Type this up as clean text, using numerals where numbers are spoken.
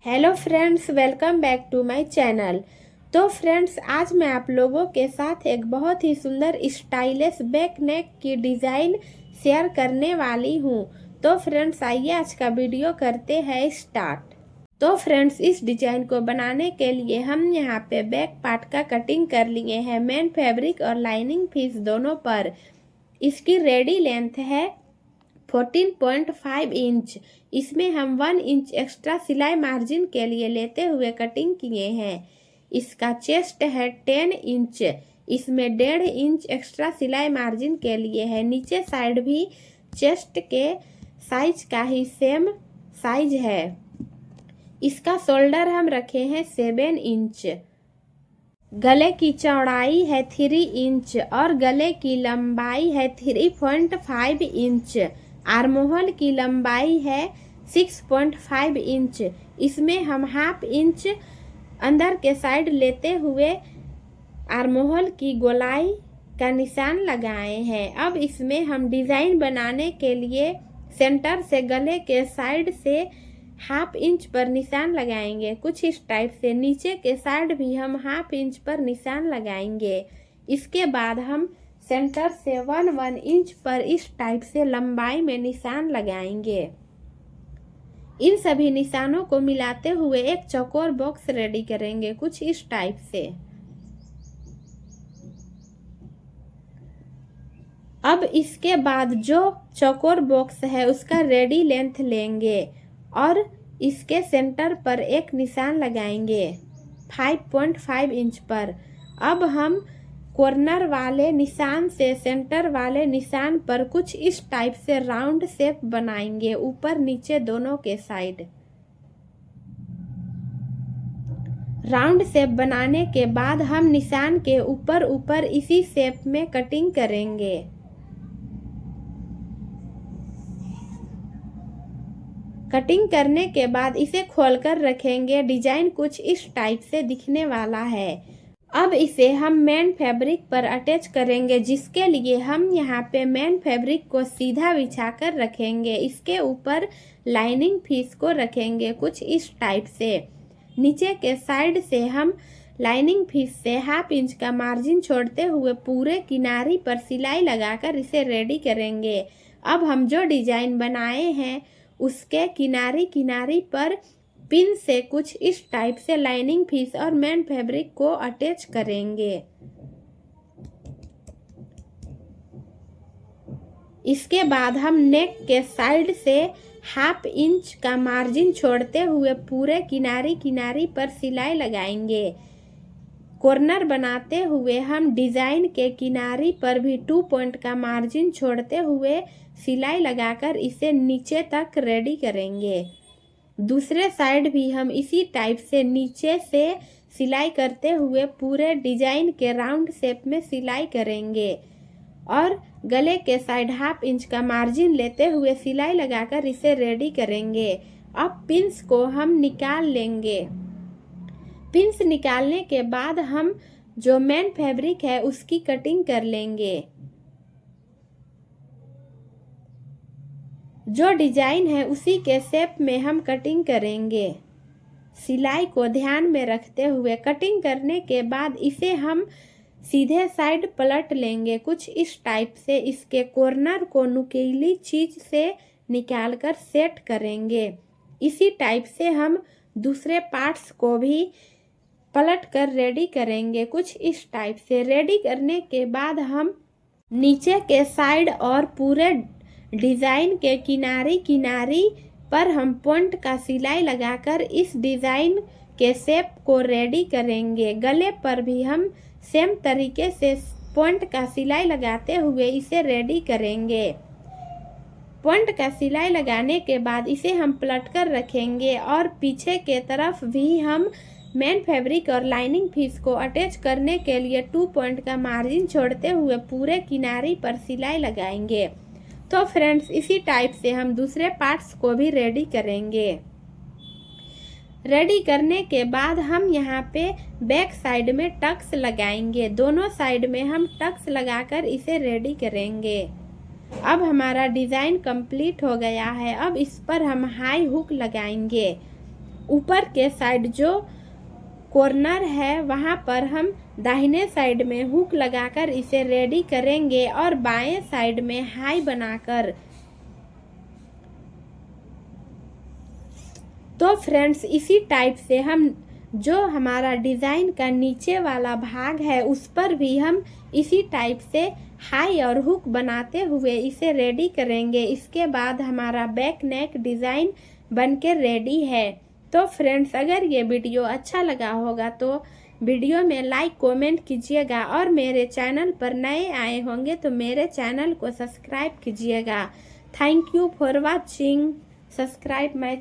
Hello friends, welcome back to my channel. तो friends, आज मैं आप लोगों के साथ एक बहुत ही सुंदर स्टाइलिश बैक नेक की डिज़ाइन शेयर करने वाली हूँ। तो फ्रेंड्स, आइए आज का वीडियो करते हैं स्टार्ट। तो फ्रेंड्स, इस डिजाइन को बनाने के लिए हम यहाँ पे बैक पार्ट का कटिंग कर लिए हैं मेन फैब्रिक और लाइनिंग पीस दोनों पर। इसकी रेडी लेंथ है 14.5 इंच। इसमें हम 1 इंच एक्स्ट्रा सिलाई मार्जिन के लिए लेते हुए कटिंग किए हैं। इसका चेस्ट है 10 इंच। इसमें 1.5 इंच एक्स्ट्रा सिलाई मार्जिन के लिए है। नीचे साइड भी चेस्ट के साइज का ही सेम साइज है। इसका शोल्डर हम रखे हैं 7 इंच। गले की चौड़ाई है 3 इंच और गले की लंबाई है 3.5 इंच। आर्महोल की लंबाई है 6.5 इंच। इसमें हम हाफ इंच अंदर के साइड लेते हुए आर्महोल की गोलाई का निशान लगाए हैं। अब इसमें हम डिज़ाइन बनाने के लिए सेंटर से गले के साइड से हाफ इंच पर निशान लगाएंगे। कुछ इस टाइप से नीचे के साइड भी हम हाफ इंच पर निशान लगाएंगे। इसके बाद हम सेंटर से 1 इंच पर इस टाइप से लंबाई में निशान लगाएंगे। इन सभी निशानों को मिलाते हुए एक चौकोर बॉक्स रेडी करेंगे कुछ इस टाइप से। अब इसके बाद जो चौकोर बॉक्स है उसका रेडी लेंथ लेंगे और इसके सेंटर पर एक निशान लगाएंगे 5.5 इंच पर। अब हम कॉर्नर वाले निशान से सेंटर वाले निशान पर कुछ इस टाइप से राउंड शेप बनाएंगे ऊपर नीचे दोनों के साइड। राउंड शेप बनाने के बाद हम निशान के ऊपर ऊपर इसी शेप में कटिंग करेंगे। कटिंग करने के बाद इसे खोलकर रखेंगे। डिजाइन कुछ इस टाइप से दिखने वाला है। अब इसे हम मेन फैब्रिक पर अटैच करेंगे, जिसके लिए हम यहाँ पे मेन फैब्रिक को सीधा बिछाकर रखेंगे। इसके ऊपर लाइनिंग पीस को रखेंगे कुछ इस टाइप से। नीचे के साइड से हम लाइनिंग पीस से हाफ इंच का मार्जिन छोड़ते हुए पूरे किनारी पर सिलाई लगाकर इसे रेडी करेंगे। अब हम जो डिजाइन बनाए हैं उसके किनारी किनारी पर पिन से कुछ इस टाइप से लाइनिंग पीस और मेन फैब्रिक को अटैच करेंगे। इसके बाद हम नेक के साइड से हाफ इंच का मार्जिन छोड़ते हुए पूरे किनारी किनारी पर सिलाई लगाएंगे। कॉर्नर बनाते हुए हम डिजाइन के किनारी पर भी 2 पॉइंट का मार्जिन छोड़ते हुए सिलाई लगाकर इसे नीचे तक रेडी करेंगे। दूसरे साइड भी हम इसी टाइप से नीचे से सिलाई करते हुए पूरे डिजाइन के राउंड शेप में सिलाई करेंगे और गले के साइड हाफ इंच का मार्जिन लेते हुए सिलाई लगाकर इसे रेडी करेंगे। अब पिंस को हम निकाल लेंगे। पिंस निकालने के बाद हम जो मेन फैब्रिक है उसकी कटिंग कर लेंगे। जो डिजाइन है उसी के शेप में हम कटिंग करेंगे। सिलाई को ध्यान में रखते हुए कटिंग करने के बाद इसे हम सीधे साइड पलट लेंगे कुछ इस टाइप से। इसके कॉर्नर को नुकीली चीज से निकालकर सेट करेंगे। इसी टाइप से हम दूसरे पार्ट्स को भी पलट कर रेडी करेंगे कुछ इस टाइप से। रेडी करने के बाद हम नीचे के साइड और पूरे डिजाइन के किनारी किनारी पर हम पॉइंट का सिलाई लगाकर इस डिजाइन के शेप को रेडी करेंगे। गले पर भी हम सेम तरीके से पॉइंट का सिलाई लगाते हुए इसे रेडी करेंगे। पॉइंट का सिलाई लगाने के बाद इसे हम पलट कर रखेंगे और पीछे के तरफ भी हम मेन फैब्रिक और लाइनिंग पीस को अटैच करने के लिए 2 पॉइंट का मार्जिन छोड़ते हुए पूरे किनारी पर सिलाई लगाएंगे। तो फ्रेंड्स, इसी टाइप से हम दूसरे पार्ट्स को भी रेडी करेंगे। रेडी करने के बाद हम यहाँ पे बैक साइड में टक्स लगाएंगे। दोनों साइड में हम टक्स लगाकर इसे रेडी करेंगे। अब हमारा डिजाइन कंप्लीट हो गया है। अब इस पर हम हाई हुक लगाएंगे। ऊपर के साइड जो कॉर्नर है वहाँ पर हम दाहिने साइड में हुक लगाकर इसे रेडी करेंगे और बाएं साइड में हाई बनाकर। तो फ्रेंड्स इसी टाइप से हम जो हमारा डिज़ाइन का नीचे वाला भाग है उस पर भी हम इसी टाइप से हाई और हुक बनाते हुए इसे रेडी करेंगे। इसके बाद हमारा बैक नेक डिज़ाइन बनके रेडी है। तो फ्रेंड्स अगर ये वीडियो अच्छा लगा होगा तो वीडियो में लाइक कमेंट कीजिएगा और मेरे चैनल पर नए आए होंगे तो मेरे चैनल को सब्सक्राइब कीजिएगा। Thank you for watching. Subscribe my